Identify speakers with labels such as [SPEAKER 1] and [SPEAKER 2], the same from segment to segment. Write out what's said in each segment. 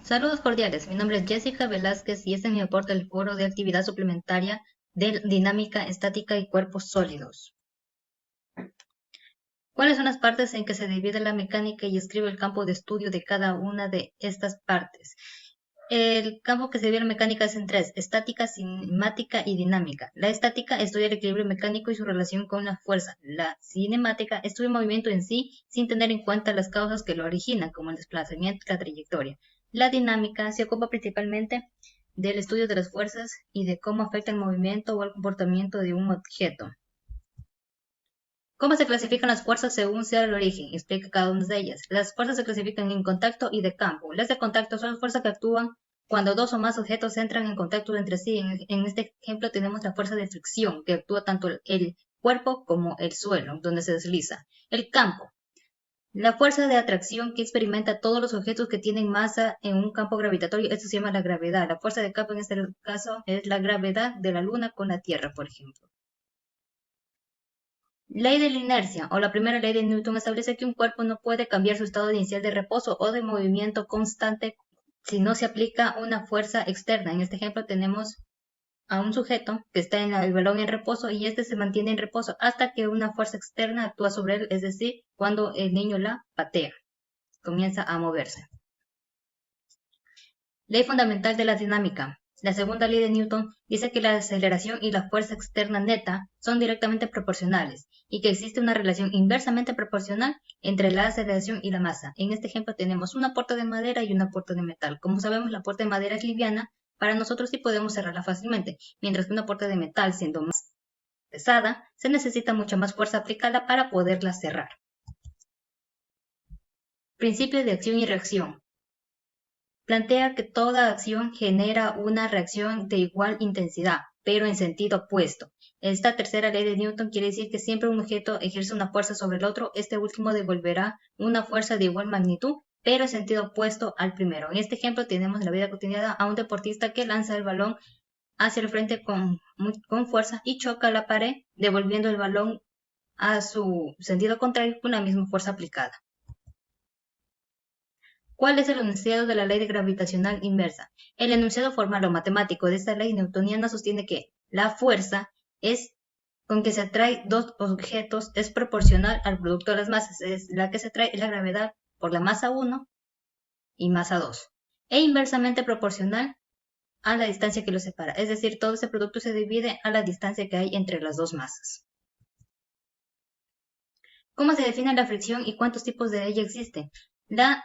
[SPEAKER 1] Saludos cordiales, mi nombre es Jessica Velázquez y este es mi aporte al foro de actividad suplementaria de dinámica estática y cuerpos sólidos. ¿Cuáles son las partes en que se divide la mecánica y escribe el campo de estudio de cada una de estas partes? El campo que se divide en mecánica es en tres: estática, cinemática y dinámica. La estática estudia el equilibrio mecánico y su relación con la fuerza. La cinemática estudia el movimiento en sí sin tener en cuenta las causas que lo originan, como el desplazamiento y la trayectoria. La dinámica se ocupa principalmente del estudio de las fuerzas y de cómo afecta el movimiento o el comportamiento de un objeto. ¿Cómo se clasifican las fuerzas según sea el origen? Explica cada una de ellas. Las fuerzas se clasifican en contacto y de campo. Las de contacto son las fuerzas que actúan cuando dos o más objetos entran en contacto entre sí. En este ejemplo tenemos la fuerza de fricción, que actúa tanto el cuerpo como el suelo, donde se desliza. El campo. La fuerza de atracción que experimenta todos los objetos que tienen masa en un campo gravitatorio, esto se llama la gravedad. La fuerza de campo en este caso es la gravedad de la Luna con la Tierra, por ejemplo. Ley de la inercia, o la primera ley de Newton, establece que un cuerpo no puede cambiar su estado inicial de reposo o de movimiento constante si no se aplica una fuerza externa. En este ejemplo tenemos a un sujeto que está en el balón en reposo y este se mantiene en reposo hasta que una fuerza externa actúa sobre él, es decir, cuando el niño la patea, comienza a moverse. Ley fundamental de la dinámica. La segunda ley de Newton dice que la aceleración y la fuerza externa neta son directamente proporcionales y que existe una relación inversamente proporcional entre la aceleración y la masa. En este ejemplo tenemos una puerta de madera y una puerta de metal. Como sabemos, la puerta de madera es liviana, para nosotros sí podemos cerrarla fácilmente, mientras que una puerta de metal, siendo más pesada, se necesita mucha más fuerza aplicada para poderla cerrar. Principio de acción y reacción. Plantea que toda acción genera una reacción de igual intensidad, pero en sentido opuesto. Esta tercera ley de Newton quiere decir que siempre un objeto ejerce una fuerza sobre el otro, este último devolverá una fuerza de igual magnitud, pero en sentido opuesto al primero. En este ejemplo tenemos en la vida cotidiana a un deportista que lanza el balón hacia el frente con fuerza y choca la pared, devolviendo el balón a su sentido contrario con la misma fuerza aplicada. ¿Cuál es el enunciado de la ley de gravitacional inversa? El enunciado formal o matemático de esta ley newtoniana sostiene que la fuerza con que se atrae dos objetos es proporcional al producto de las masas. La que se atrae es la gravedad por la masa 1 y masa 2. E inversamente proporcional a la distancia que los separa. Es decir, todo ese producto se divide a la distancia que hay entre las dos masas. ¿Cómo se define la fricción y cuántos tipos de ella existen? La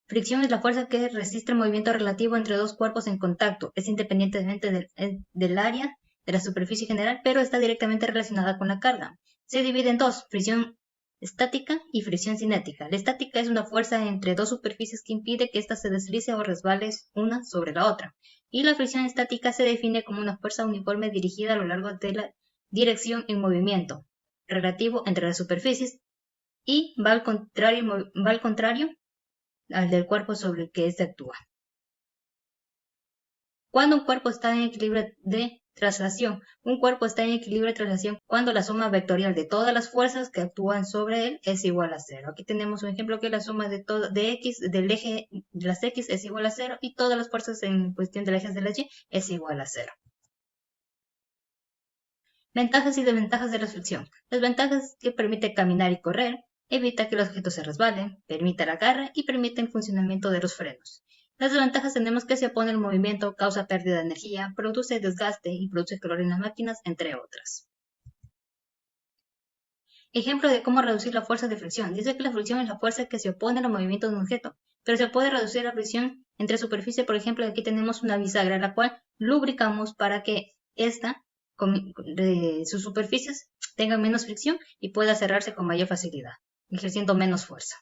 [SPEAKER 1] fricción es la fuerza que resiste el movimiento relativo entre dos cuerpos en contacto. Es independientemente del área de la superficie general, pero está directamente relacionada con la carga. Se divide en dos: fricción estática y fricción cinética. La estática es una fuerza entre dos superficies que impide que ésta se deslice o resbale una sobre la otra. Y la fricción estática se define como una fuerza uniforme dirigida a lo largo de la dirección en movimiento relativo entre las superficies y va al contrario al del cuerpo sobre el que éste actúa. Cuando un cuerpo está en equilibrio de traslación, un cuerpo está en equilibrio de traslación cuando la suma vectorial de todas las fuerzas que actúan sobre él es igual a 0. Aquí tenemos un ejemplo que la suma de x del eje de las x es igual a 0 y todas las fuerzas en cuestión del eje de la y es igual a 0. Ventajas y desventajas de la fricción. Las ventajas es que permite caminar y correr, evita que los objetos se resbalen, permite el agarre y permite el funcionamiento de los frenos. Las desventajas tenemos que se opone al movimiento, causa pérdida de energía, produce desgaste y produce calor en las máquinas, entre otras. Ejemplo de cómo reducir la fuerza de fricción. Dice que la fricción es la fuerza que se opone al movimiento de un objeto, pero se puede reducir la fricción entre superficie. Por ejemplo, aquí tenemos una bisagra, la cual lubricamos para que sus superficies tengan menos fricción y pueda cerrarse con mayor facilidad, ejerciendo menos fuerza.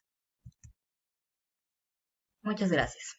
[SPEAKER 1] Muchas gracias.